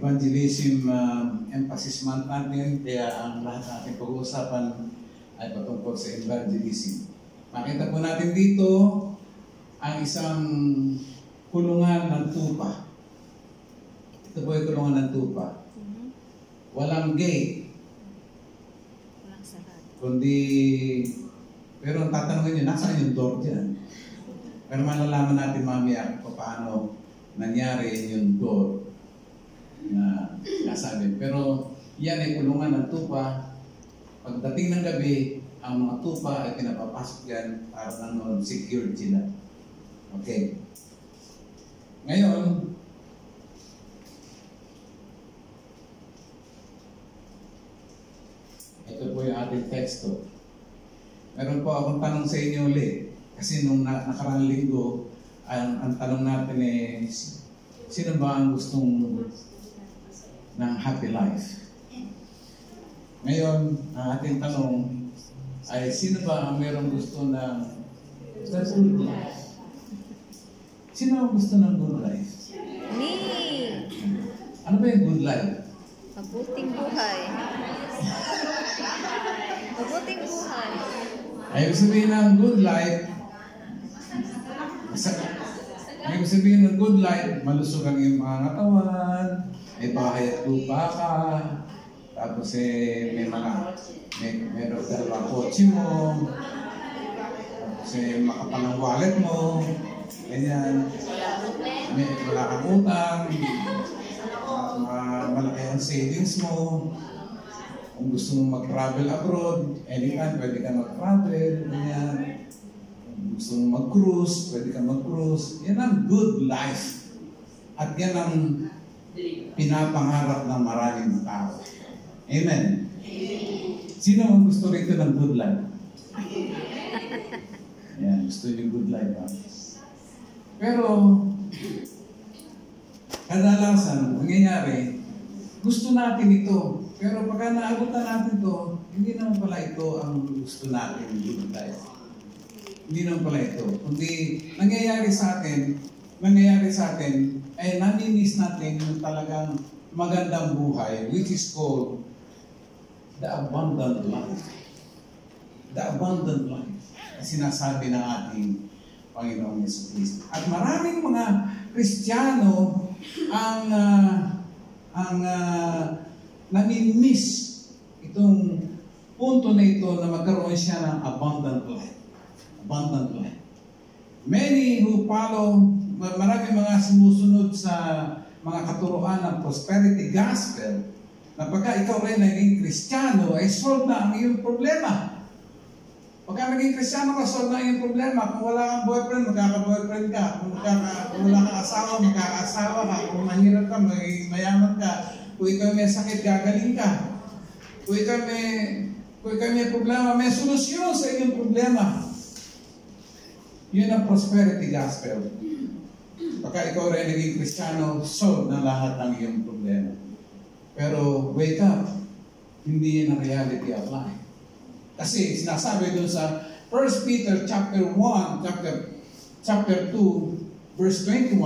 Evangelism emphasis month natin, kaya ang lahat natin pag-uusapan ay patungkol sa evangelism. Makita po natin dito ang isang kulungan ng tupa. Ito po yung kulungan ng tupa. Walang gate. Walang sarado. Kundi, pero ang tatanungin nyo, nasaan yung door dyan? Pero malalaman natin mamaya kung paano nangyari yung door na nasabi. Pero yan ay kulungan ng tupa. Pagdating ng gabi, ang mga tupa ay pinapapasok yan para nang secured sila. Okay. Ngayon, ito po yung ating teksto. Meron po akong tanong sa inyo ulit. Kasi nung nakaraang linggo, ang tanong natin ay, sino ba ang gustong ng happy life? Ngayon, ang ating tanong ay, sino ba ang mayroong gusto ng good life? Sino ang gusto ng good life? Me! Ano ba yung good life? Mabuting buhay. Mabuting buhay. Ay, ibig sabihin ng good life, ibig sabihin ng good life, malusog ang iyong mga katawan, may bahay at lupa ka, tapos meron dalawang kotse mo, tapos makapalang wallet mo, ganyan, wala kang utang, malaki ang savings mo. Kung gusto mong mag-travel abroad, anytime pwede ka mag-travel, ganyan. Kung gusto mong mag-cruise, pwede ka mag-cruise. Yan ang good life. At yan ang pinapangarap ng maraming tao. Amen? Sino ang gusto rito ng good life? Yan, gusto yung good life. Ha? Pero, kadalasan, nangyayari, gusto natin ito. Pero pagka naabutan natin ito, hindi naman pala ito ang gusto natin, good life. Hindi naman pala ito. Kundi nangyayari sa atin, ay nami-miss natin yung talagang magandang buhay, which is called the abundant life. The abundant life. Sinasabi ng ating Panginoong Jesucristo. At maraming mga Kristiyano ang nami-miss itong punto na ito na magkaroon siya ng abundant life. Abundant life. Many who follow, maraming mga sumusunod sa mga katuruan ng prosperity gospel, na pagka ikaw rin naging Kristiyano, ay solve na ang iyong problema. Pagka naging Kristiyano ka, solve na ang iyong problema. Kung wala kang boyfriend, magkaka-boyfriend ka. Kung wala kang asawa, magkaka-asawa ka. Kung mahirap ka, mayaman ka. Kung ikaw may sakit, gagaling ka. Kung ikaw may problema, may solusyon sa iyong problema. Yun ang prosperity gospel. Pagka ikaw rin naging Kristiyano, solve na lahat ng iyong problema. Pero wake up, hindi yan ang reality of life. Kasi sinasabi doon sa 1 Peter chapter 1, chapter 2, verse 21,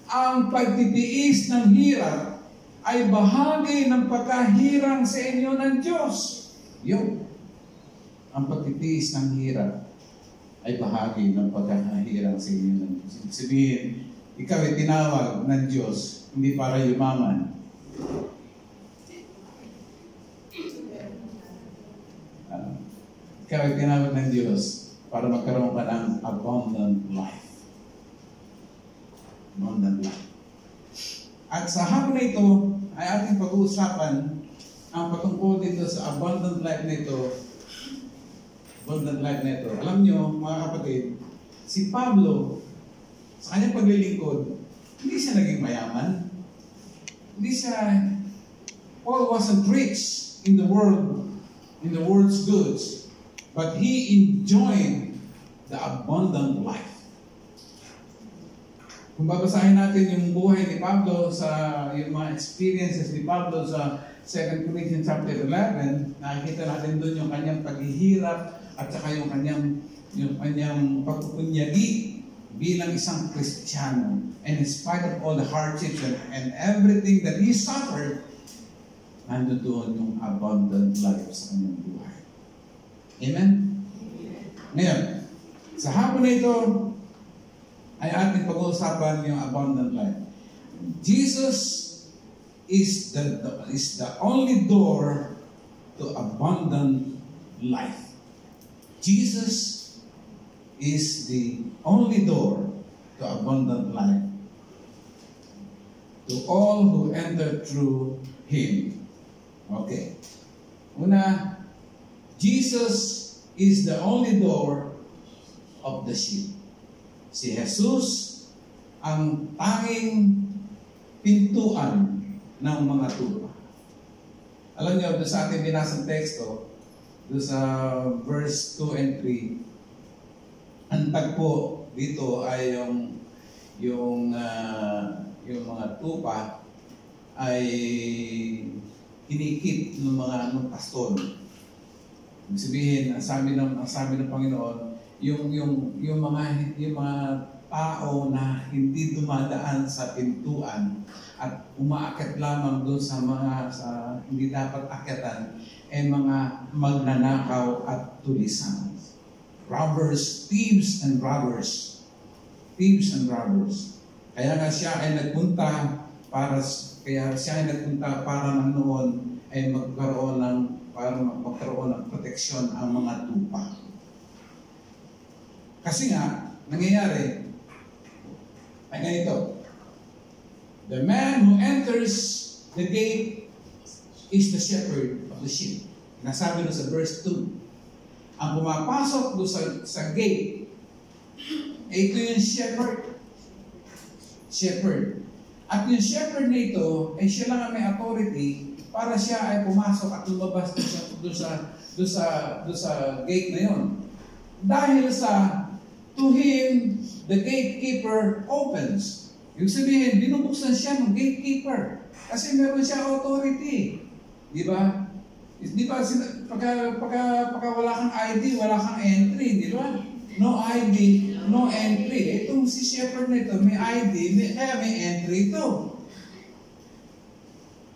ang pagtitiis ng hirap ay bahagi ng pagkahirang sa inyo ng Diyos. Yun. Ang pagtitiis ng hirap ay bahagi ng pagkahirang sa inyo ng Diyos. Sabihin, ikaw ay tinawag ng Diyos, hindi para yumaman. Ikaw ay tinawag ng Diyos para magkaroon ka ng abundant life. Abundant life. At sa hapon na ito, ay ating pag-uusapan ang patungkol dito sa abundant life na ito. Abundant life na ito. Alam nyo, mga kapatid, si Pablo, sa kanyang paglilingkod, hindi siya naging mayaman. Hindi siya, Paul wasn't rich in the world's goods, but he enjoyed the abundant life. Kung babasahin natin yung buhay ni Pablo yung mga experiences ni Pablo sa 2 Corinthians chapter 11, nakikita natin doon yung kanyang paghihirap at saka yung kanyang pagpupunyagi bilang isang Kristiyano, and in spite of all the hardships and everything that he suffered, nandoon yung abundant life sa kanyang buhay. Amen? Ngayon, sa hapon na ito, ay ating pag-uusapan yung abundant life. Jesus is the only door to abundant life. Jesus is the only door to abundant life. To all who enter through Him. Okay. Una, Jesus is the only door of the sheep. Si Jesus ang tanging pintuan ng mga tupa. Alam niyo, doon sa ating binasang teksto, doon sa verse 2 and 3, ang tagpo dito ay yung mga tupa ay kinikip ng mga pastor. Ibig sabihin, ang sabi ng Panginoon, yung mga tao na hindi dumadaan sa pintuan at umaakyat lamang doon sa hindi dapat akyatan ay mga magnanakaw at tulisan. Robbers, thieves and robbers. Thieves and robbers. Kaya nga siya ay nagpunta para nang noon ay magkaroon ng proteksyon ang mga tupa. Kasi nga, nangyayari ay ganito. The man who enters the gate is the shepherd of the sheep. Nasabi doon sa verse 2. Ang pumapasok doon sa gate, ito yung shepherd. Shepherd. At yung shepherd na ito, ay siya lang ang may authority para siya ay pumasok at lumabas doon sa gate na yon. Dahil to him, the gatekeeper opens. Yung sabihin, binubuksan siya ng gatekeeper. Kasi meron siya authority. Di ba? Di ba, pagka wala kang ID, wala kang entry, di ba? No ID, no entry. Itong si shepherd na ito, may ID, kaya may entry ito.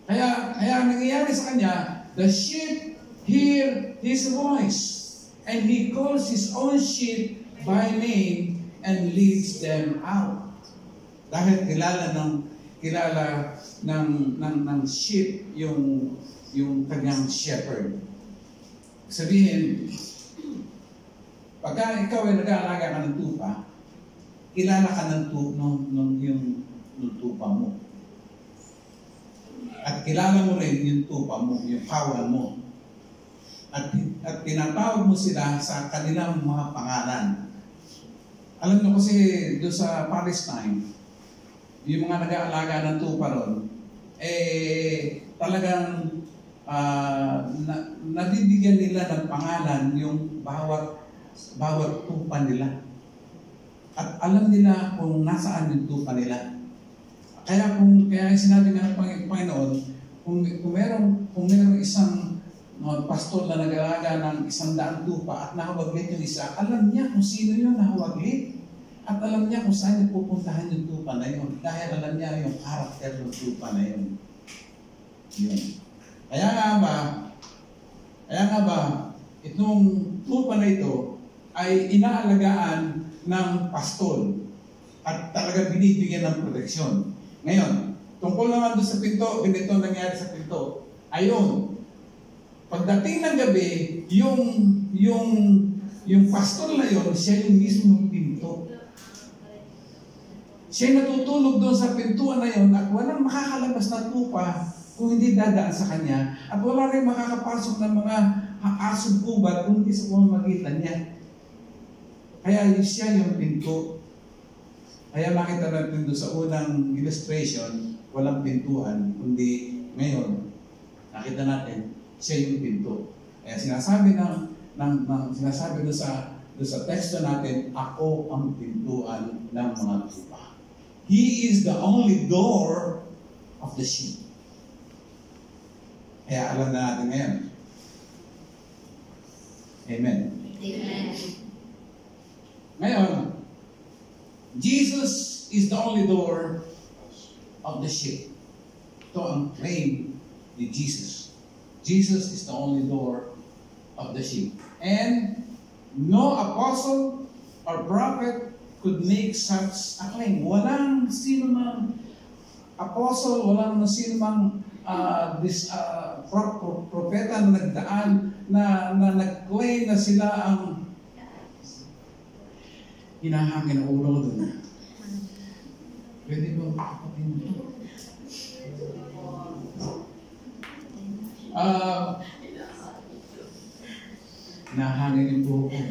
Kaya nangyayari sa kanya, the sheep hear his voice, and he calls his own sheep by name and leads them out. Dahil kilala ng sheep yung kanyang shepherd. Sabihin, pagka ikaw ay nag-aalaga ka ng tupa, kilala ka ng tupa mo. At kilala mo rin yung tupa mo, yung kawan mo. At tinatawag mo sila sa kanilang mga pangalan. Alam niyo kasi doon sa Palestine, yung mga nag-aalaga ng tupa ron, talagang nabibigyan nila ng pangalan yung bawat tupa nila. At alam nila kung nasaan yung tupa nila. Kaya sinabi nga ng Panginoon, kung merong isang pastor na nag-aalaga ng 100 tupa at nahawaglit yung isa, alam niya kung sino yun nahawaglit. At alam niya kung saan niya pupuntahan yung tupa na yun. Dahil alam niya yung karakter ng tupa na yun. Yun. Kaya nga ba, itong tupa na ito ay inaalagaan ng pastol at talaga binibigyan ng proteksyon. Ngayon, tungkol naman doon sa pinto, ganito nangyari sa pinto. Ayun, pagdating ng gabi, yung pastol na yun, siya yung mismong pinto. Siya natutulog doon sa pintuan na yun at walang makakalabas na tupa kung hindi dadaan sa kanya. At wala rin makakapasok ng mga asong kubat kung hindi sa pamamagitan niya. Kaya siya yung pinto. Kaya makita natin doon sa unang illustration, walang pintuan, kundi ngayon, nakita natin, siya yung pinto. Kaya sinasabi doon sa teksto natin, ako ang pintuan ng mga tupa. He is the only door of the sheep. Kaya alam na natin ngayon. Amen. Amen. Ngayon, Jesus is the only door of the sheep. Ito ang claim ni Jesus. Jesus is the only door of the sheep. And no apostle or prophet could make such a claim. Walang sino mang apostle, walang sino mang propeta na nagdaan na nag-claim na sila ang hinahangin ng ulo doon. Pwede ba kapatid mo? Nahangin yung buhok ko.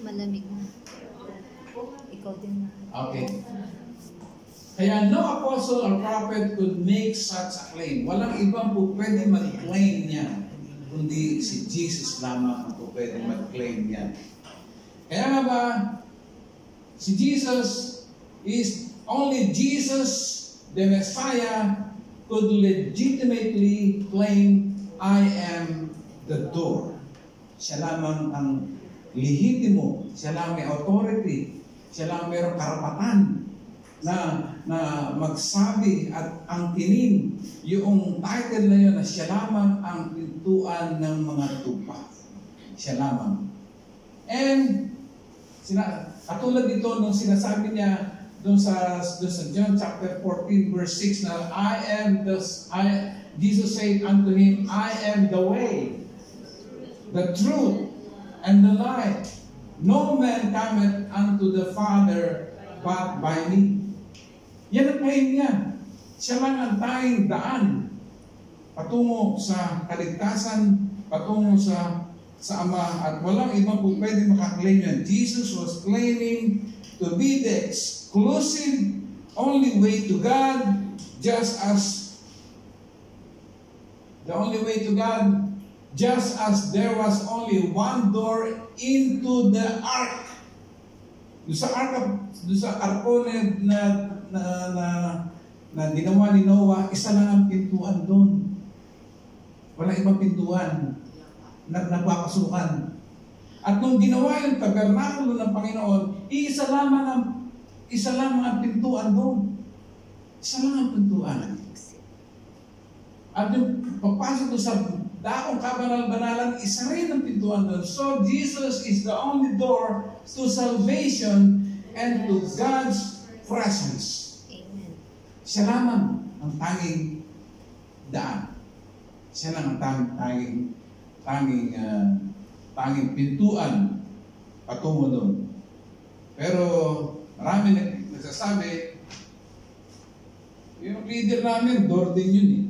Malamig na. Ikaw din na. Okay. Kaya no apostle or prophet could make such a claim. Walang ibang po pwede mag-claim niya, kundi si Jesus lamang ang po pwede mag-claim niya. Kaya nga ba, si Jesus is only Jesus, the Messiah, could legitimately claim, I am the door. Siya lamang ang lehitimo, siya lang may authority, siya lang mayroong karapatan na magsabi at angkinin yung title na yun na siya lamang ang pintuan ng mga tupa. Siya lamang. And katulad dito nung sinasabi niya doon sa John chapter 14 verse 6 na Jesus said unto him, I am the way, the truth, and the life. No man cometh unto the Father but by me. Yan ang claim niya. Siya lang ang tanging daan patungo sa kaligtasan, patungo sa Ama, at walang ibang po pwede makaklaim yan. Jesus was claiming to be the exclusive only way to God, just as there was only one door into the ark. Doon sa arko na ginawa ni Noah, isa lang ang pintuan doon. Walang ibang pintuan na nagpapasukan. At nung ginawa yung tabernakulo ng Panginoon, isa lamang ang pintuan doon. Isa lang ang pintuan. At yung pagpasok doon sa daong kabanal-banalan, isa rin ang pintuan doon. So Jesus is the only door to salvation and to God's presence. Amen. Siya lamang ang tanging daan. Siya lang ang tanging pintuan patungo doon. Pero marami nagsasabi, yung leader namin, door din yun eh.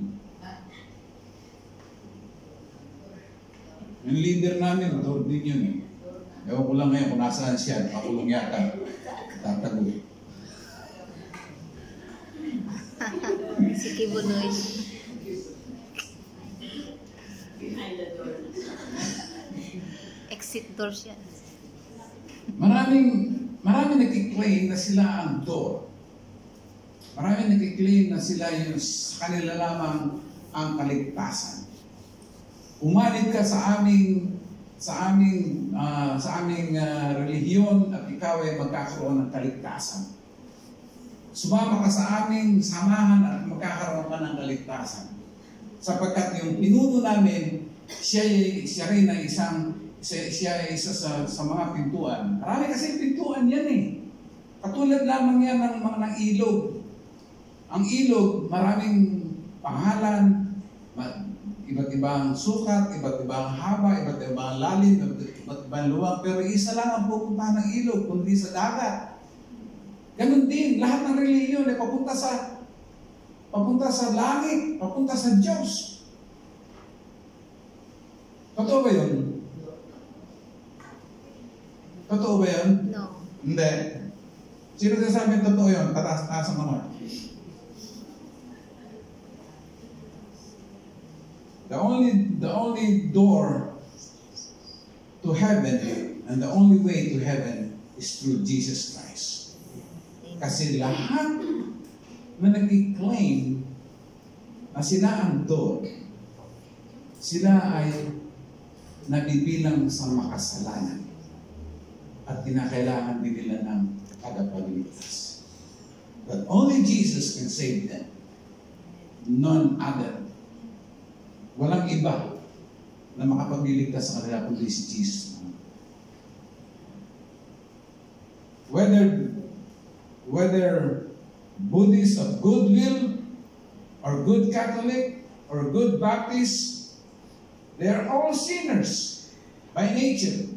Yung leader namin, door din yun eh. Ewan ko lang ngayon kung nasaan siya, pakulong yata. Tatago. Si Kibunoy. Exit door siya. Maraming nagkiklaim na sila ang door. Maraming nagkiklaim na sila yung sa kanila lamang ang kaligtasan. Umanid ka sa aming relihiyon at ikaw ay magkakaroon ng kaligtasan. Sumama ka sa aming samahan at magkakaroon ka ng kaligtasan. Sapagkat yung pinuno namin, siya rin ay isa sa mga pintuan. Marami kasi pintuan yan eh. Katulad lamang yan ng ilog. Ang ilog, maraming pangalan, iba't ibang sukat, iba't ibang haba, iba't ibang lalim, iba't ibang luwang, pero isa lang ang pupunta ng ilog, kundi sa dagat. Ganun din, lahat ng relihiyon ay papunta sa langit, papunta sa Diyos. Totoo ba yun? Totoo ba yun? No. Hindi. Sino sasabi totoo yun? Taas ang kamay. The only door to heaven and the only way to heaven is through Jesus Christ. Kasi lahat na nag-claim na sila ang door, sila ay nabibilang sa makasalanan. at kinakailangan din nila ng tagapagligtas. That only Jesus can save them. None other. Walang iba na makapagliligtas sa kanila kundi si Jesus. Whether Buddhist of goodwill, or good Catholic, or good Baptist, they are all sinners by nature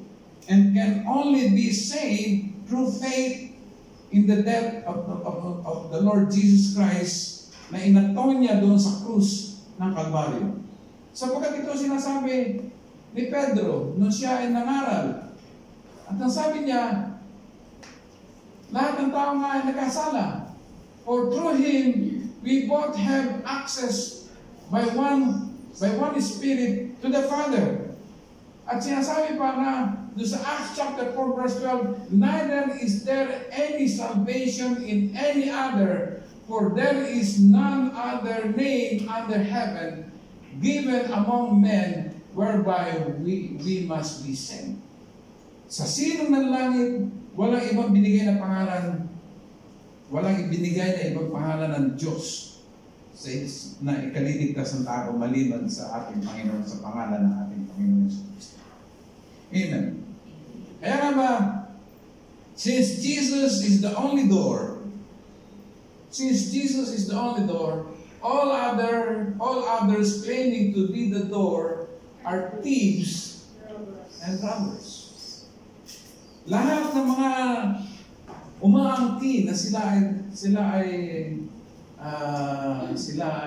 and can only be saved through faith in the death of the Lord Jesus Christ na inatone niya doon sa krus ng Kalbaryo. Sapagkat ito sinasabi ni Pedro nung siya ay nangaral. At ang sabi niya, lahat ng tao nga ay nagkasala. For through Him, we both have access by one Spirit to the Father. At sinasabi pa na doon sa Acts chapter 4 verse 12, neither is there any salvation in any other, for there is none other name under heaven given among men whereby we must be saved. Sa sinong ng langit, walang ibang binigay na pangalan, walang ibinigay na ibang pangalan ng Diyos na ikaliligtas ng tao maliban sa ating Panginoon, sa pangalan ng ating Panginoon Jesus. Amen. Kaya nga ba, since Jesus is the only door, all others claiming to be the door are thieves and robbers. Lahat ng mga umaangkin na sila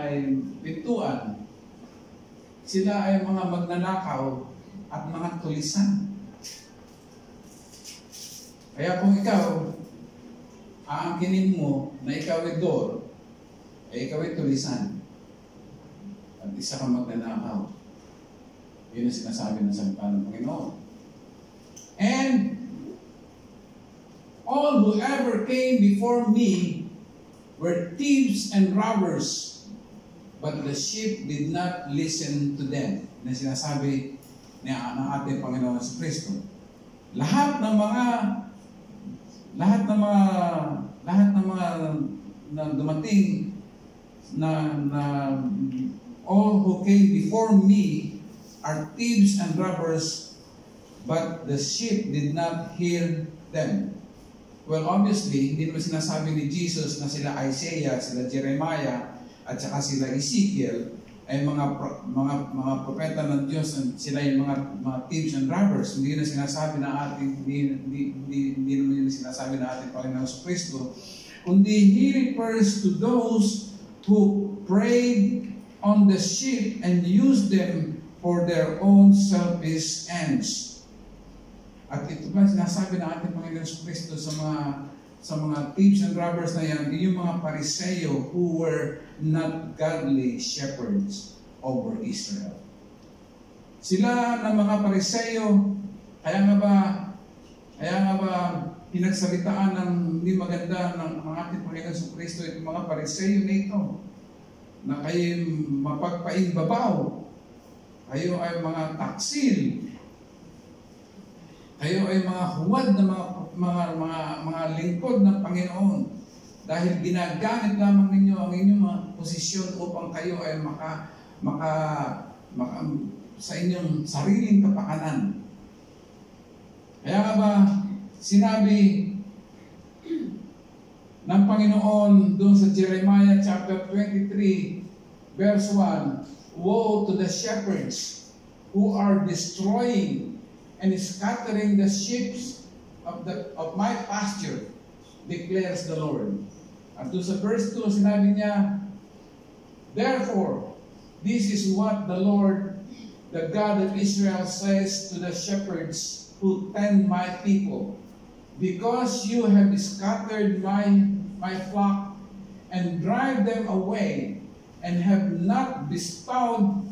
ay pintuan, sila ay mga magnanakaw at mga tulisan. Kaya kung ikaw aangkinin mo na ikaw ay door, ay ikaw ay tulisan at isa kang magnanakaw. Yun ang sinasabi ng salita ng Panginoon. And all who ever came before me were thieves and robbers, but the sheep did not listen to them. Na sinasabi ng ating Panginoon sa Kristo. Lahat ng mga na dumating na all who came before me are thieves and robbers, but the sheep did not hear them. Well, obviously, hindi naman sinasabi ni Jesus na sila Isaiah, sila Jeremiah, at saka sila Ezekiel ay mga propeta ng Diyos, sila yung mga thieves and robbers. Hindi na sinasabi na hindi naman sinasabi na ating Panginoon sa Kristo, kundi He refers to those who preyed on the sheep and used them for their own selfish ends. At ito ba sinasabi ng ating Panginoon sa Kristo sa mga thieves and robbers na yan, yung mga Pariseo who were not godly shepherds over Israel. Sila ng mga Pariseo, kaya nga ba pinagsalitaan ng hindi maganda ng ating Panginoon sa Kristo itong mga Pariseo na ito, na kayo mapagpaimbabaw, kayo ay mga taksil, kayo ay mga huwad na mga lingkod ng Panginoon dahil ginagamit lamang ninyo ang inyong mga posisyon upang kayo ay sa inyong sariling kapakanan. Kaya nga ba sinabi ng Panginoon doon sa Jeremiah chapter 23 verse 1, woe to the shepherds who are destroying and scattering the sheep of my pasture, declares the Lord. At doon sa verse 2, sinabi niya, therefore, this is what the Lord, the God of Israel, says to the shepherds who tend my people. Because you have scattered my flock and drive them away and have not bestowed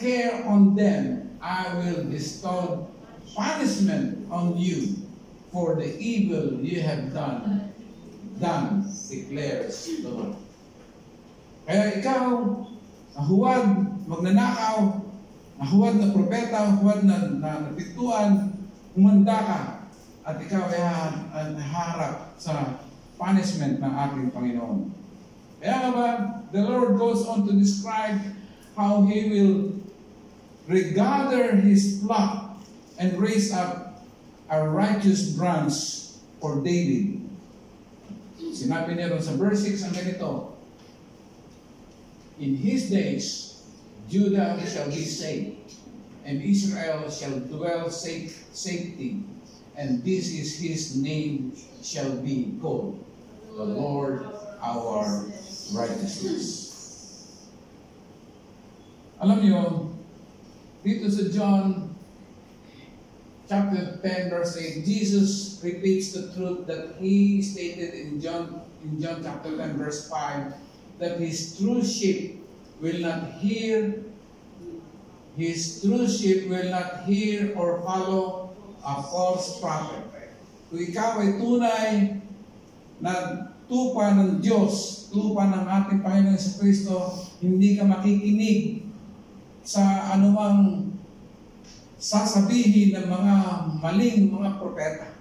care on them, I will bestow punishment on you for the evil you have done, declares the Lord. Kaya ikaw, nahuwad, magnanakaw, nahuwad na propeta, nahuwad na pintuan, humanda ka at ikaw ay harap sa punishment ng ating Panginoon. Kaya nga ba, the Lord goes on to describe how He will regather His flock and raise up a righteous branch for David. Sinabi niya ron sa verse 6 ang ganito, in His days, Judah shall be saved, and Israel shall dwell safety, and this is His name shall be called, the Lord our righteousness. Alam niyo, dito sa John chapter 10 verse 8, Jesus repeats the truth that He stated in John chapter 10 verse 5, that His true sheep will not hear or follow a false prophet. Kung ikaw ay tunay na tupa ng Diyos, tupa ng ating Panginoon sa Kristo, hindi ka makikinig sa anumang sasabihin ng mga maling mga propeta.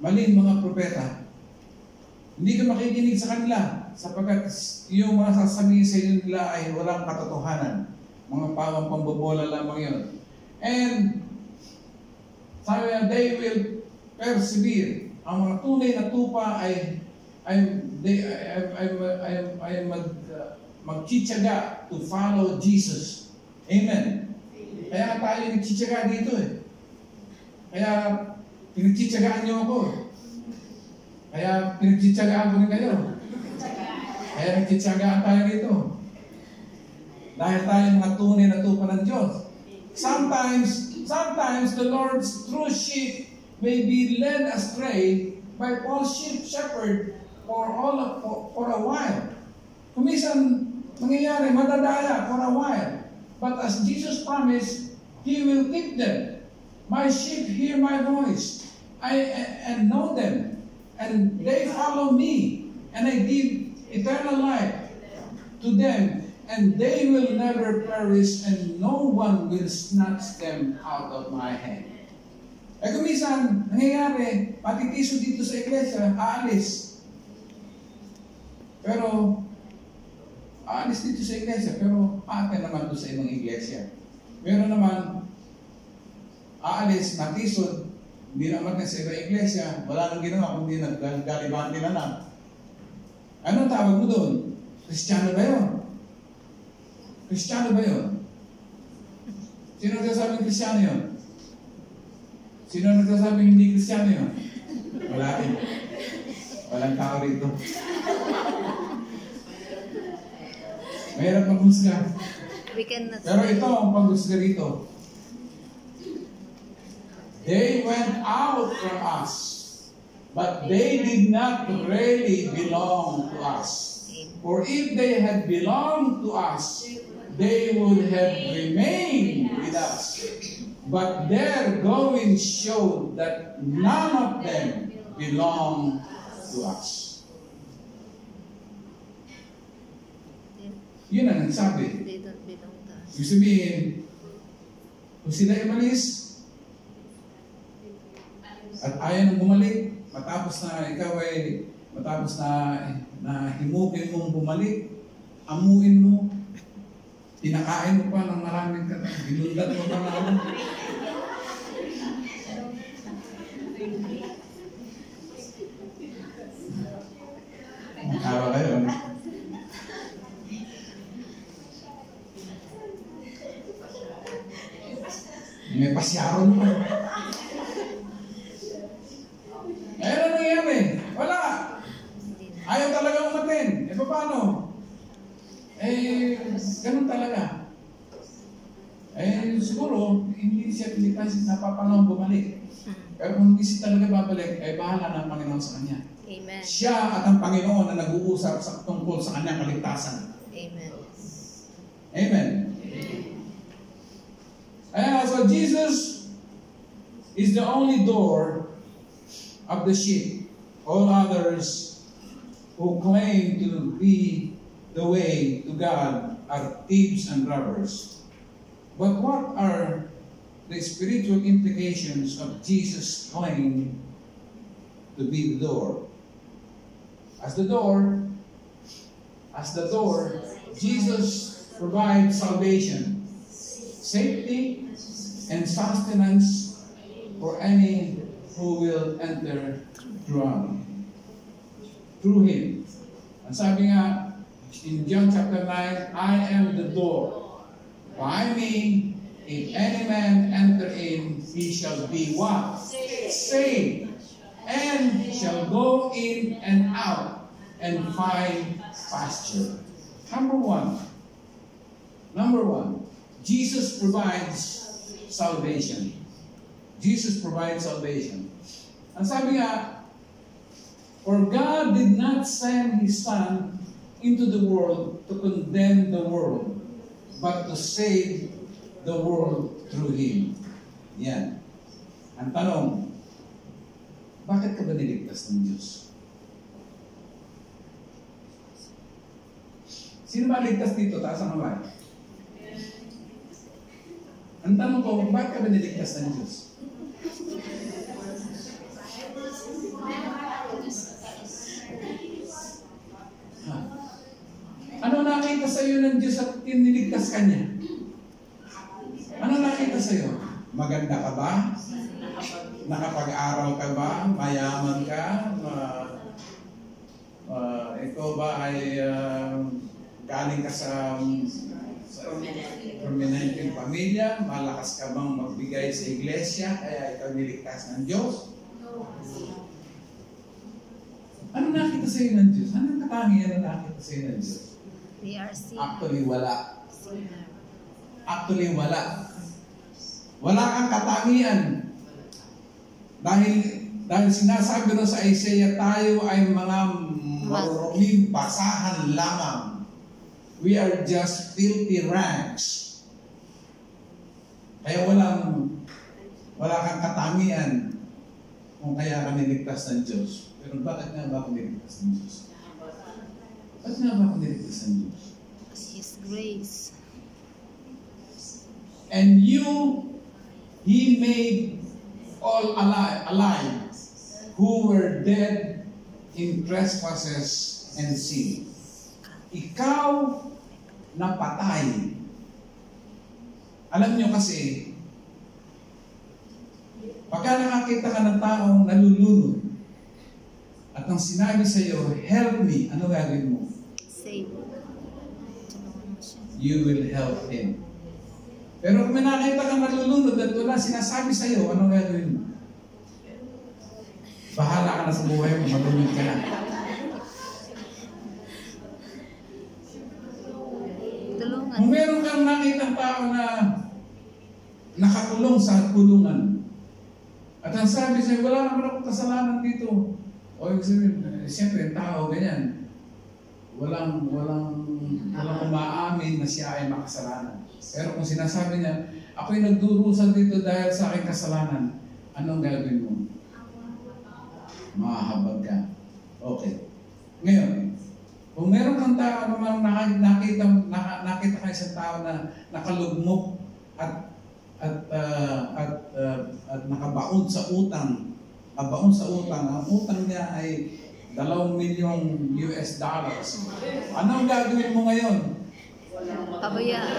Maling mga propeta. Hindi ka makikinig sa kanila sapagkat yung mga sasabihin sa inyo nila ay walang katotohanan. Mga pawang pambobola lamang yun. And sabi na, they will persevere. Ang mga tunay na tupa ay magtsitsaga to follow Jesus. Amen. Kaya tayo nagtsitsaga dito eh. Kaya pinagtsitsagaan niyo ako. Kaya pinagtsitsagaan ko rin kayo. Kaya nagtsitsagaan tayo dito. Dahil tayo mga tunay na tupa ng Diyos. Sometimes the Lord's true sheep may be led astray by false shepherd for a while. Kumisan mangyayari, madadaya for a while. But as Jesus promised, He will keep them. My sheep hear my voice, and know them, and they follow me, and I give eternal life to them, and they will never perish, and no one will snatch them out of my hand. Kumisan, nangyayari, matitiso dito sa iglesia, aalis. Pero, aalis dito sa iglesia, pero ate naman doon sa ibang iglesia. Pero naman, aalis, natisod, hindi naman sa ibang iglesia, wala nang ginawa, kundi naggalibante na lang. Anong tawag mo doon? Kristiyano ba yun? Kristiyano ba yun? Sino nagsasabing Kristiyano yun? Sino nagsasabing hindi Kristiyano yun? Wala rin. Walang tao rito. Mayroon paghusga. Pero ito ang paghusga rito. They went out from us, but they did not really belong to us. For if they had belonged to us, they would have remained with us. But their going showed that none of them belong to us. Yun ang nagsabi. Ibig sabihin, kung sila ay umalis, at ayaw nang bumalik, matapos na himukin mong bumalik, amuin mo, tinakain mo pa ng maraming binundat mo pa na ano. Makawa kayo. May pasyaron mo. Ngayon ano nangyayari? Wala. Ayaw talaga umatin. Paano? Ganun talaga. Siguro, hindi siya napapanahon bumalik. Pero kung hindi siya talaga babalik, bahala ng Panginoon sa kanya. Amen. Siya at ang Panginoon na nag-uusap sa tungkol sa kanyang kaligtasan. Amen. Amen. So Jesus is the only door of the sheep. All others who claim to be the way to God are thieves and robbers. But what are the spiritual implications of Jesus' claim to be the door. As the door, Jesus provides salvation, safety, and sustenance for any who will enter through Him. Ang sabi nga, in John chapter 9, I am the door. By me, if any man enter in, he shall be what? Saved. And shall go in and out and find pasture. Number one, Jesus provides salvation. Jesus provides salvation. Ang sabi nga, for God did not send His Son into the world to condemn the world, but to save the world through Him. Yan. Ang tanong, bakit ka ba niligtas ng Diyos? Sino ba ligtas dito? Taas ang kamay. Ang tanong ko, bakit ka ba niligtas ng Diyos? Ano nakita sa iyo ng Diyos at niligtas ka niya? Ano nakita sa iyo? Maganda ka ba? Nakapag-aral ka ba? Mayaman ka? Ikaw ba ay galing ka sa permanenteng pamilya? Malakas ka bang magbigay sa iglesia kaya ikaw niligtas ng Diyos? Ano nakita sa iyo ng Diyos? Anong katangian na nakita sa iyo ng Diyos? Actually, wala. Wala kang katangian. Dahil sinasabi rin sa Isaiah, tayo ay mga maruruming basahan lamang. We are just filthy rags. Kaya wala kang katangian kung kaya ka niligtas ng Diyos. Pero bakit nga ba ako niligtas ng Diyos? Bakit nga ba ako niligtas ng Diyos? His grace. And He made all alive who were dead in trespasses and sin. Ikaw na patay. Alam niyo kasi, pagka nakakita ka ng taong nalulunod, at nang sinabi sa iyo, help me, ano gagawin mo? Save. You will help him. Pero kung may nakita kang nalulunod at wala sinasabi sa iyo, ano gagawin mo? Bahala ka na sa buhay mo, matulog ka na. Kung meron kang nakitang tao na nakakulong sa kulungan, at ang sabi sa'yo, wala naman akong kasalanan dito. O siyempre, tao, ganyan. Walang umaamin na siya ay makasalanan. Pero kung sinasabi niya, ako'y nagdurusan dito dahil sa aking kasalanan, anong gagawin mo? Mahahabag ka. Okay. Ngayon, kung meron kang tao namang nakita ka isang tao na nakalugmok at nakabaon sa utang, ang utang niya ay $2 million. Anong gagawin mo ngayon? Pabayaan.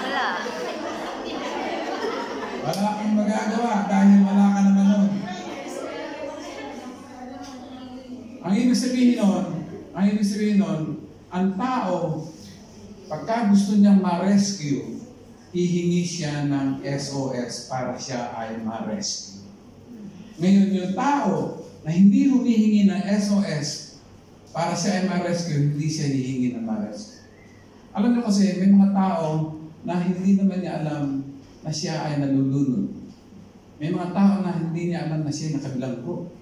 Wala. Wala kang magagawa dahil wala ka naman nun. Ang ibig sabihin nun, ang tao, pagka gusto niyang ma-rescue, hihingi siya ng SOS para siya ay ma-rescue. Ngayon, yung tao na hindi humihingi ng SOS para siya ay ma-rescue, hindi siya hihingi ng ma-rescue. Alam niyo kasi, may mga tao na hindi naman niya alam na siya ay nalulunod. May mga tao na hindi niya alam na siya ay nakabilanggo.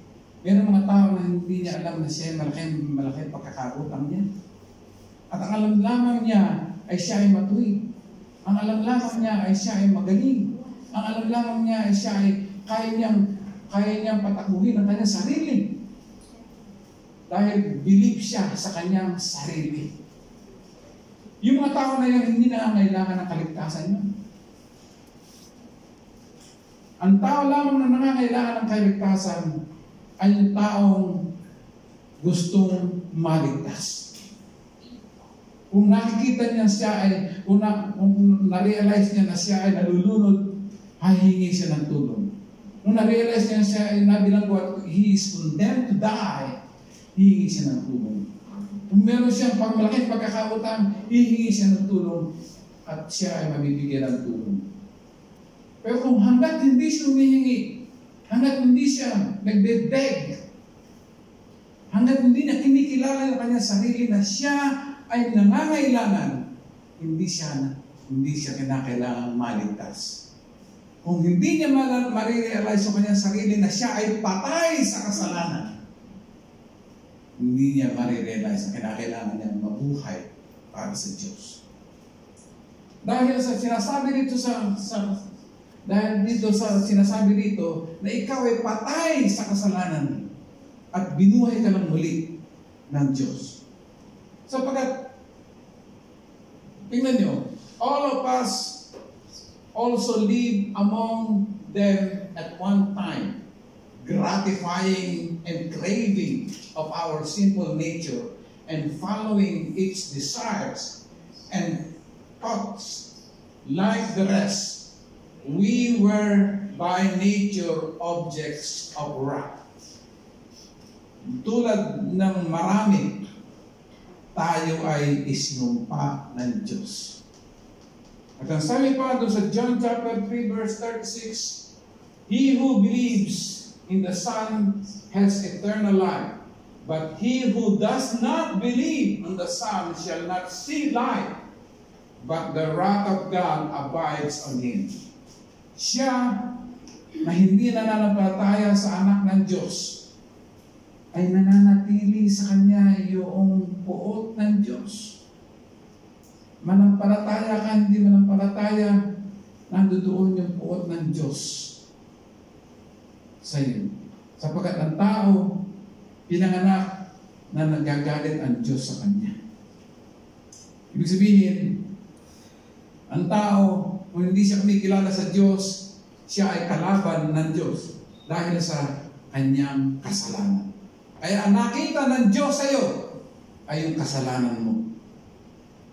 May mga tao na hindi niya alam na siya ay malaking pagkakautang niya. At ang alam lamang niya ay siya ay matuwid. Ang alam lamang niya ay siya ay magaling. Ang alam lamang niya ay siya ay kaya niyang patakbuhin ang kanyang sarili. Dahil believe siya sa kanyang sarili. Yung mga tao na yan, hindi na kailangan ng kaligtasan yun. Ang tao lamang na nangangailangan ng kaligtasan ay yung taong gustong maligtas. Kung nakikita niya siya ay, kung na-realize niya na siya ay nalulunod, hahingi siya ng tulong. Kung na-realize niya siya ay nabilanggo at he is condemned to die, hihingi siya ng tulong. Kung meron siyang malaking pagkakautang, hihingi siya ng tulong at siya ay mabibigyan ng tulong. Pero kung hanggat hindi siya humihingi, hanggat hindi siya nagbe-beg, hanggat hindi niya kinikilala ng kanyang sarili na siya ay nangangailangan, hindi siya kinakailangan maligtas. Kung hindi niya ma-realize sa kanyang sarili na siya ay patay sa kasalanan, hindi niya ma-realize na kinakailangan niya mabuhay para sa Diyos. Dahil sa sinasabi dito sinasabi dito na ikaw ay patay sa kasalanan at binuhay ka ng muli ng Diyos. Sapagkat, tingnan nyo, all of us also live among them at one time, gratifying and craving of our sinful nature and following its desires and thoughts like the rest. We were by nature objects of wrath. Tulad ng marami, tayo ay isinumpa ng Diyos. At ang sabi pa doon sa John chapter 3 verse 36, He who believes in the Son has eternal life, but he who does not believe in the Son shall not see life, but the wrath of God abides on him. Siya na hindi nananampalataya sa anak ng Diyos ay nananatili sa kanya yung puot ng Diyos. Manampalataya ka, hindi manampalataya, nandoon yung puot ng Diyos sa iyo. Sapagkat ang tao, pinanganak na nagagalit ang Diyos sa kanya. Ibig sabihin, ang tao, kung hindi siya kumikilala sa Diyos, siya ay kalaban ng Diyos dahil sa kanyang kasalanan. Kaya ang nakita ng Diyos sa iyo ay yung kasalanan mo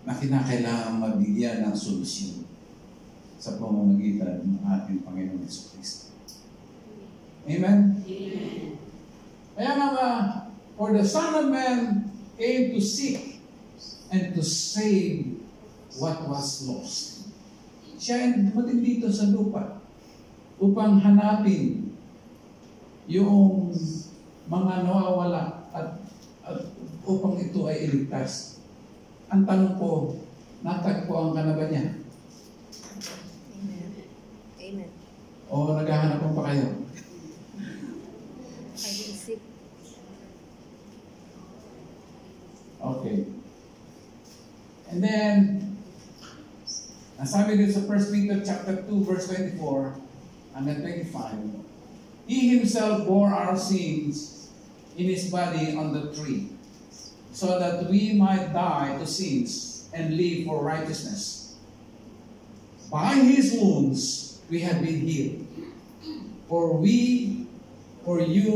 na kinakailangan mabigyan ng solusyon sa pamamagitan ng ating Panginoon Jesucristo. Amen? Amen. Kaya nga, for the Son of Man came to seek and to save what was lost. Siya ay dumating dito sa lupa upang hanapin yung mga nawawala at upang ito ay iligtas. Ang tanong ko, natagpuan ka na ba niya? Amen. Amen. O naghahanap pa kayo? I will seek. Okay. And then, nasabi dito sa 1 Peter chapter 2 verse 24 hanggang 25, He Himself bore our sins in His body on the tree, so that we might die to sins and live for righteousness. By His wounds we have been healed. For you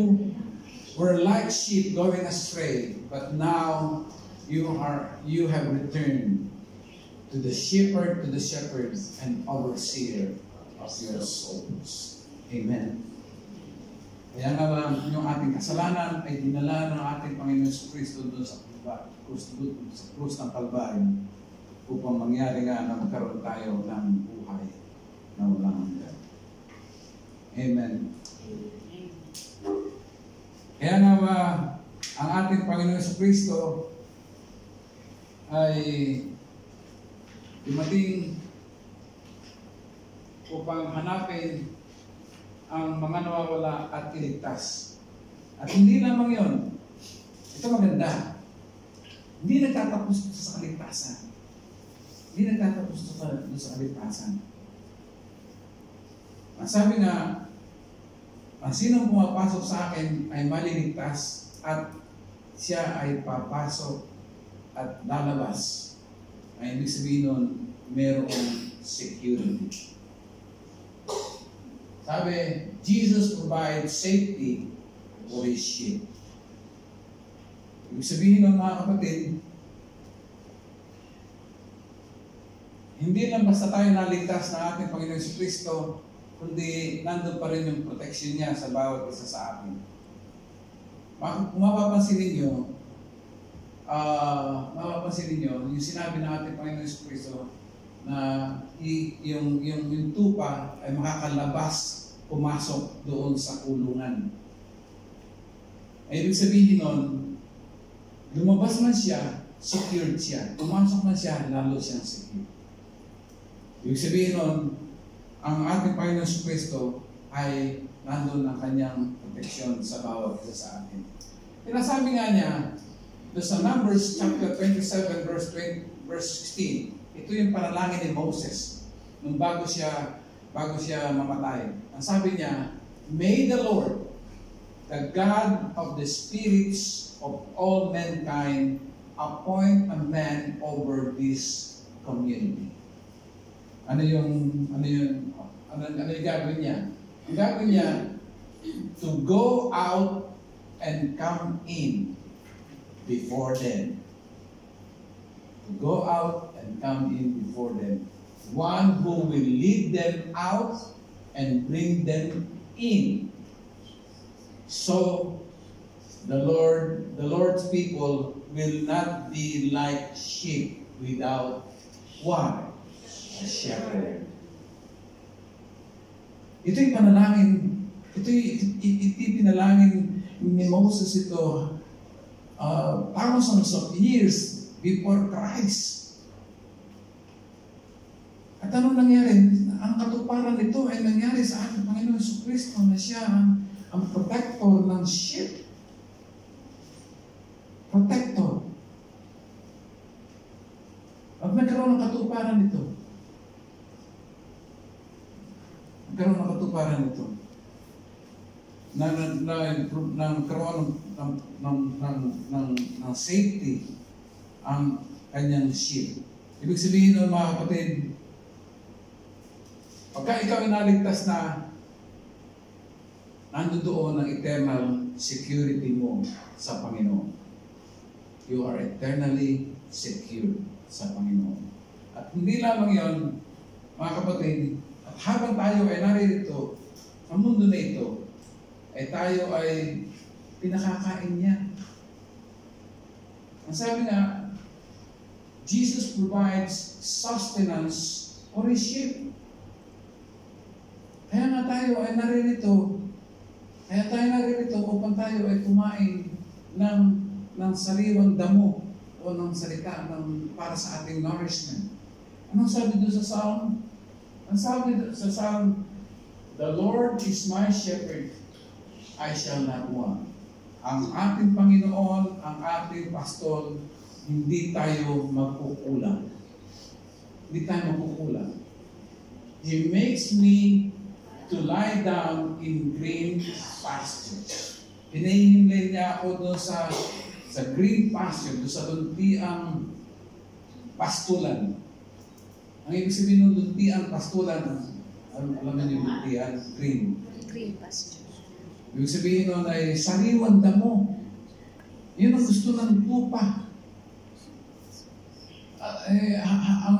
were like sheep going astray, but now you have returned to the shepherd and overseer of your souls. Amen. Kaya nga yung ating kasalanan ay dinala ng ating Panginoon Jesucristo doon sa krus ng Kalbaryo upang mangyari nga na magkaroon tayo ng buhay na walang hanggan. Amen. Kaya nga ang ating Panginoon Jesucristo ay dumating upang hanapin ang mga nawawala at iligtas. At hindi lamang yon. Ito maganda. Hindi nagtatapos ito sa kaligtasan. Hindi nagtatapos ito sa kaligtasan. Ang sabi nga, ang sinong pumapasok sa akin ay maliligtas at siya ay papasok at lalabas. Ay ibig sabihin nun, mayroong security. Sabi, Jesus provides safety for His sheep. Ibig sabihin ng mga kapatid, hindi lang basta tayo naligtas ng ating Panginoon Jesucristo, kundi nandun pa rin yung protection niya sa bawat isa sa atin. Kung mapapansin ninyo, yung sinabi ng ating Panginoon Jesucristo na yung tupa ay makakalabas, pumasok doon sa kulungan. Ay ibig sabihin nun, lumabas man siya, secured siya. Pumasok man siya, lalo siyang secure. Ibig sabihin nun, ang ating Panginoon Jesucristo ay nandun ang kanyang proteksyon sa bawat isa sa atin. Sinasabi nga niya, doon sa Numbers chapter 27 verse 16, ito yung panalangin ni Moses nung bago siya mamatay. Ang sabi niya, "May the Lord, the God of the spirits of all mankind, appoint a man over this community." Ano yung gagawin niya? Ang gagawin niya, to go out and come in before them. To go out and come in before them. One who will lead them out and bring them in. So the Lord's people will not be like sheep without what? A shepherd. Ito yung panalangin. Ito yung pinalangin ni Moses ito thousands of years before Christ. At anong nangyari? Ang katuparan nito ay nangyari sa ating Panginoon Jesucristo na siya ang protector ng sheep. Protector. At nagkaroon ng katuparan nito. Nagkaroon ng katuparan nito. Nagkaroon ng safety ang kanyang sheep. Ibig sabihin ng mga kapatid, pagka ikaw inaligtas na, nandoon ang eternal security mo sa Panginoon. You are eternally secure sa Panginoon. At hindi lamang yon, mga kapatid, at habang tayo ay naririto sa mundo na ito, ay tayo ay pinakakain niya. Ang sabi nga, Jesus provides sustenance for His sheep. Kaya nga tayo ay naririto. Kaya tayo naririto upang tayo ay kumain ng sariwang damo o ng salita para sa ating nourishment. Anong sabi doon sa Psalm? Ang sabi sa Psalm, "The Lord is my shepherd, I shall not want." Ang ating Panginoon, ang ating pastor, hindi tayo magkukulang. Hindi tayo magkukulang. He makes me to lie down in green pastures. Hinihimlay niya ako doon sa green pasture, doon sa luntiang pastulan. Ang ibig sabihin ng luntiang pastulan, alam niyo yung luntiang green. Green pasture. Ibig sabihin nun ay sariwang damo. Yun ang gusto ng tupa.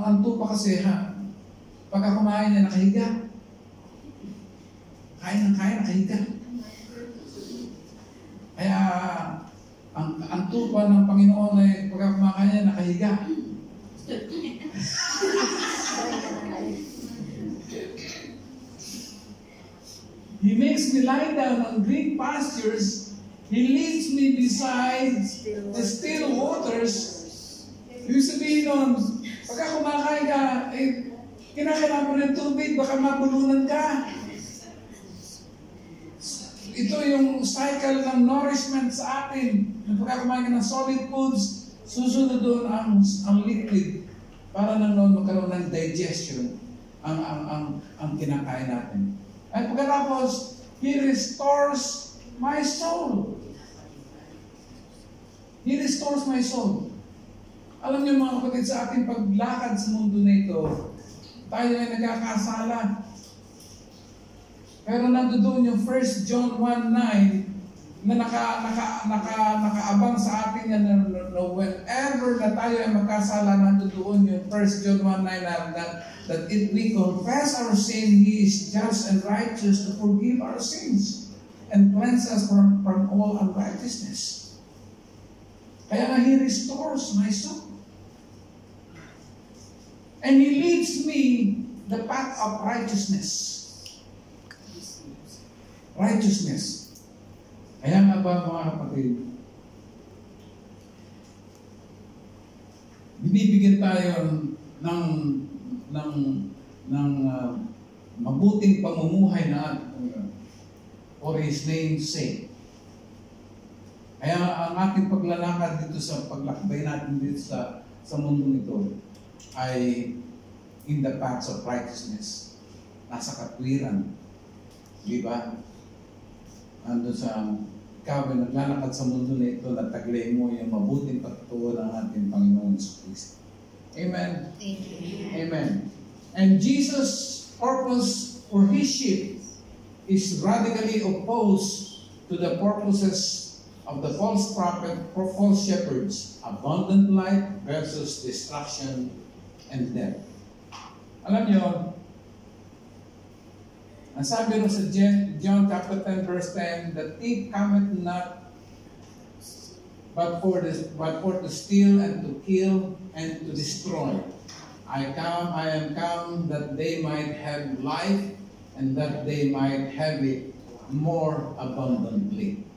Ang tupa kasi, pagka kumain niya, nakahiga. Kain ng kain, nakahiga. Kaya, ang tupa ng Panginoon ay pagka kumakain niya, nakahiga. He makes me lie down on green pastures. He leads me beside the still waters. Ibig sabihin nun, pagka kumakain ka, kinakailangan mo ng tubig, baka mabulunan ka. Ito yung cycle ng nourishment sa atin. Pagka kumain ka ng solid foods, susunod doon ang liquid para nang noon magkaroon ng digestion ang kinakain natin. At pagkatapos, He restores my soul. He restores my soul. Alam niyo mga kapatid, sa ating paglakad sa mundo na ito, tayo ay nagkakasala. Pero nandoon yung 1 John 1:9 na nakaabang sa atin yan na whenever na tayo ay magkasala, nandoon yung 1 John 1:9 that if we confess our sin, He is just and righteous to forgive our sins and cleanse us from all unrighteousness. Kaya nga He restores my soul. And He leads me the path of righteousness. Righteousness. Kaya nga ba mga kapatid, binibigyan tayo ng mabuting pamumuhay na for His name's sake. Kaya ang ating paglalakad dito sa paglakbay natin dito sa mundong ito ay in the paths of righteousness. Nasa katwiran. Di ba? Ando sa ikaw ay naglalakad sa mundo na ito na taglay mo yung mabuting pagtutuo ng ating Panginoon Kristo. Amen? Amen. Amen. And Jesus' purpose for His sheep is radically opposed to the purposes of the false prophet or false shepherds. Abundant life versus destruction and death. Alam niyo, ang sabi rin sa John chapter 10 verse 10, the thief cometh not but for to steal and to kill and to destroy. I am come that they might have life and that they might have it more abundantly.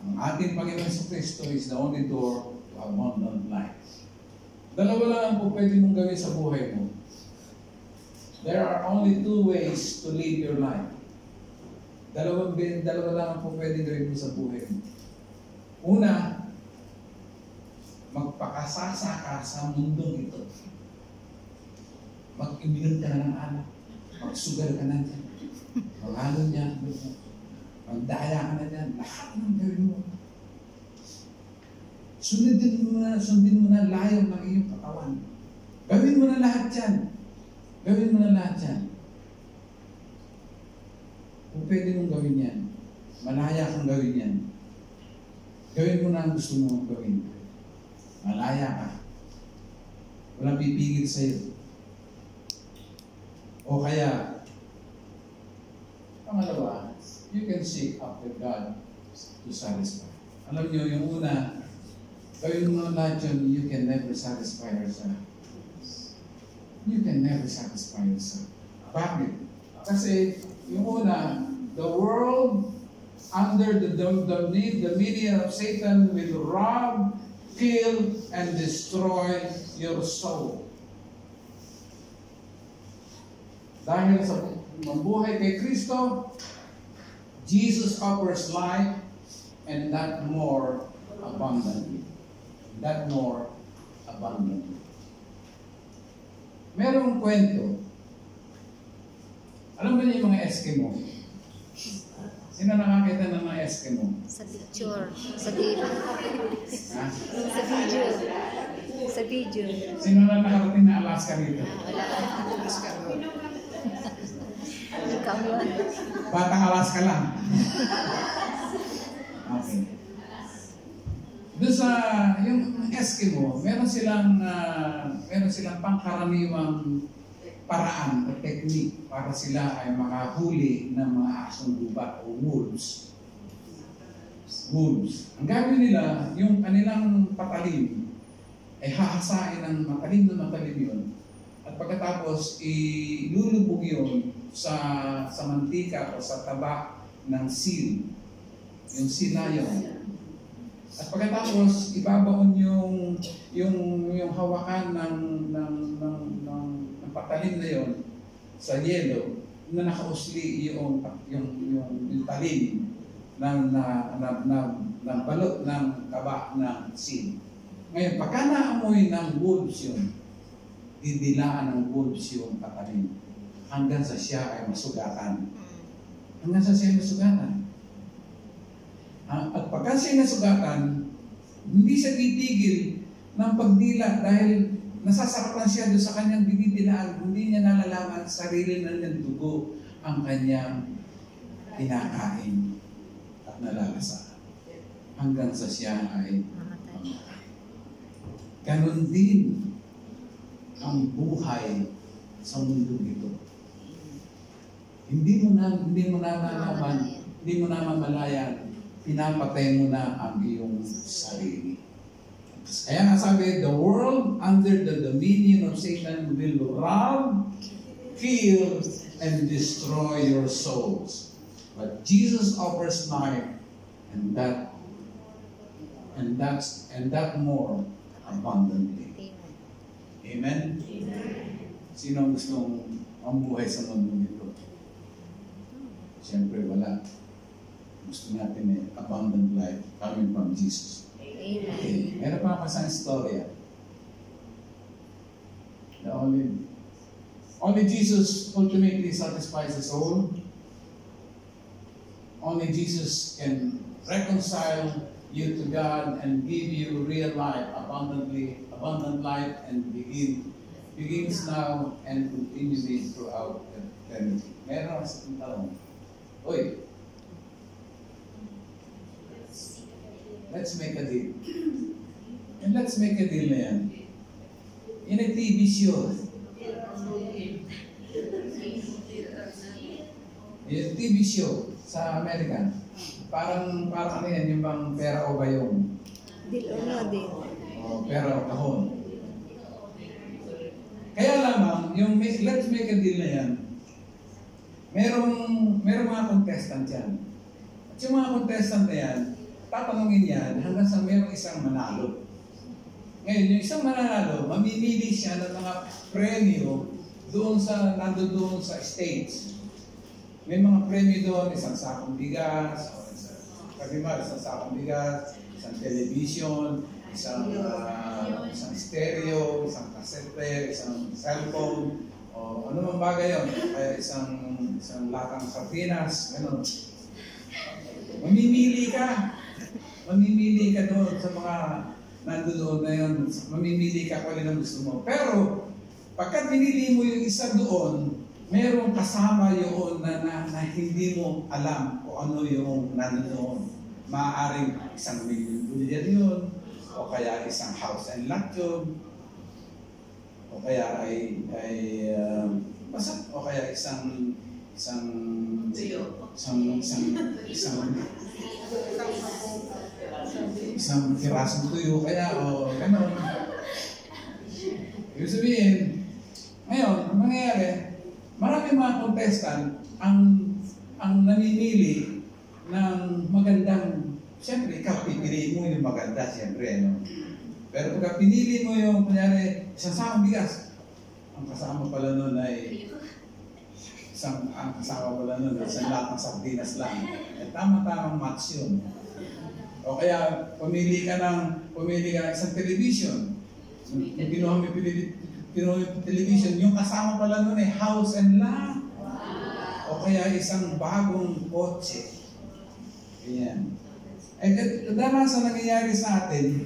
Ang ating Panginoon sa Kristo is the only door to abundant life. Dalawa lang ang po pwede mong gawin sa buhay mo. There are only two ways to live your life. Dalawa lang ang po pwede gawin mo sa buhay mo. Una, magpakasasa ka sa mundong ito. Mag-iminom ka na ng alak. Magsugal ka na dyan. Mag-alon niya. Magdaya ka na dyan. Lahat ng gawin mo. Sundin mo na layo ng iyong katawan. Gawin mo na lahat yan. Gawin mo na lahat yan. Kung pwede mong gawin yan, malaya kang gawin yan. Gawin mo na ang gusto mo gawin. Malaya ka. Walang pipigil sa'yo. O kaya, pangalawa, you can seek after God to satisfy. Alam niyo, yung una, gawin mo lahat yun, you can never satisfy yourself. You can never satisfy yourself. Bakit? Kasi yung una, the world under the media of Satan will rob, kill, and destroy your soul. Dahil sa mabuhay kay Kristo, Jesus offers life and that more abundantly. That more abundantly. Merong kwento. Alam ba niyo yung mga Eskimo? Sino nakakita ng mga Eskimo? Sa picture. Sa video. Ha? Sa video. Sa video. Sino na nakarating na Alaska dito? Wala. Ikaw yun. Batang Alaska lang. Okay. Doon sa yung Eskimo, meron silang pangkaraniwang paraan o technique para sila ay makahuli ng mga asong gubat o wolves. Wolves. Ang gagawin nila, yung kanilang patalim ay hahasain ng matalim yun. At pagkatapos, ilulubog yun sa mantika o sa taba ng seal. Yung silayon. At pagkatapos, ibabaon yung hawakan ng patalim na yon sa yelo na nakausli yung talim ng balot ng taba ng seal. Ngayon, pagka naamoy ng wolves yun, didilaan ng wolves yung patalim hanggang sa siya ay masugatan. Hanggang sa siya ay masugatan. At pagka siya nasugatan, hindi siya titigil ng pagdila dahil nasasaktan siya doon sa kanyang dinidilaan. Hindi niya nalalaman sarili na ng dugo ang kanyang kinakain at nalalasaan hanggang sa siya ay Mamatay. mamatay. Ganon din ang buhay sa mundo ito. Hindi mo nalalaman, hindi mo na mamalayan, pinapatay mo na ang iyong sarili. Kaya nga sabi, the world under the dominion of Satan will rob, kill, and destroy your souls. But Jesus offers life, and that more abundantly. Amen. Amen? Sino ang gustong mamuhay sa mundo nito? Siyempre wala. Gusto natin abundant life coming from Jesus. Amen. Okay. Meron pa ako sa istorya. The only Jesus ultimately satisfies the soul. Only Jesus can reconcile you to God and give you real life, abundant life, and begins now and continuously throughout eternity. Meron ako sa tanong. Uy, let's make a deal. And let's make a deal na yan. In a TV show. Yung TV show sa Amerika. Parang ano yan, yung bang pera o bayong? Dil o no din. O pera o kahon. Kaya lamang, yung let's make a deal na yan, merong mga contestant yan. At yung mga contestant na yan, tatanungin yan hanggang sa merong isang manalo. Ngayon, yung isang manalo, mamimili siya ng mga premyo nandoon sa stage. May mga premyo doon, isang sakong bigas, isang sakong bigas, isang television, isang stereo, isang cassette player, isang cellphone, o ano mang bagay yun, kaya isang latang sardinas, gano'n. Mamimili ka doon sa mga nandoon na yun, mamimili ka kung alin ang gusto mo. Pero, pagka pinili mo yung isa doon, mayroong kasama yun na hindi mo alam kung ano yung nandoon. Maaaring $1 million yun, o kaya isang house and lot yun, o kaya o kaya isang pirasong tuyo, kaya o gano'n. Ibig sabihin, ngayon, ang mangyayari, maraming mga contestant ang namimili ng magandang, siyempre, ikaw pipiliin mo yung maganda, siyempre, no? Pero pagka pinili mo yung, kunyari, isang sakong bigas, ang kasama pala nun ay isang lahat ng sardinas lang. Eh, tama-tamang match yun. O kaya, pumili ka ng isang television. Kung kinuha mo yung television, yung kasama pala nun ay house and lot. O kaya isang bagong kotse. Ayan. Kadalasan nangyayari sa atin,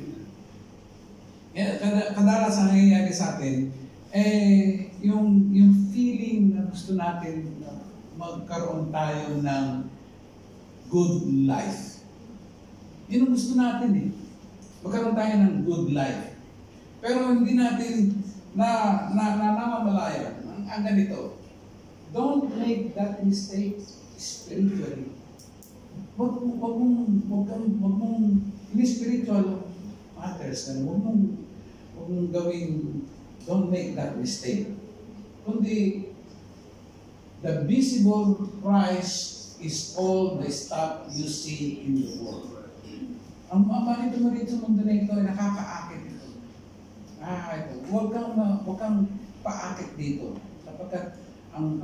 yung feeling na gusto natin na magkaroon tayo ng good life. Yun ang gusto natin eh. Magkaroon tayo ng good life. Pero hindi natin namamalayan ang ganito. Don't make that mistake spiritually. Wag mong in spiritual matters, wag mong gawin, don't make that mistake. Kundi, the visible Christ is all the stuff you see in the world. Ang mga mo rito sa mundo na ito ay nakakaakit ito. Huwag kang paakit dito. Sapagkat ang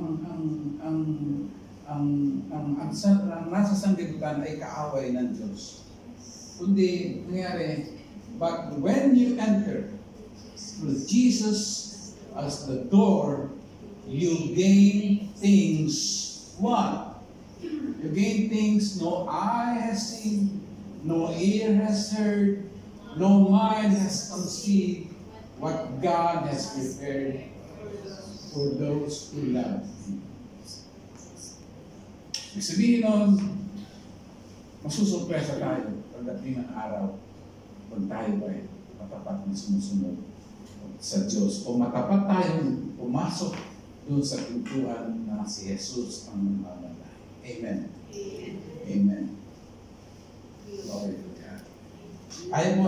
nasa sanglibutan ay kaaway ng Diyos. Kundi, nangyari, but when you enter through Jesus as the door, you gain things. What? You gain things no eye has seen, no ear has heard, no mind has conceived what God has prepared for those who love Him. Ibig sabihin nun, masusurpresa tayo pagdating ng araw pag tayo ay matapat na sumusunod sa Diyos. O matapat tayong pumasok doon sa pintuan na si Jesus ang namamalay. Amen. Amen. Glory to God. Ayaw mo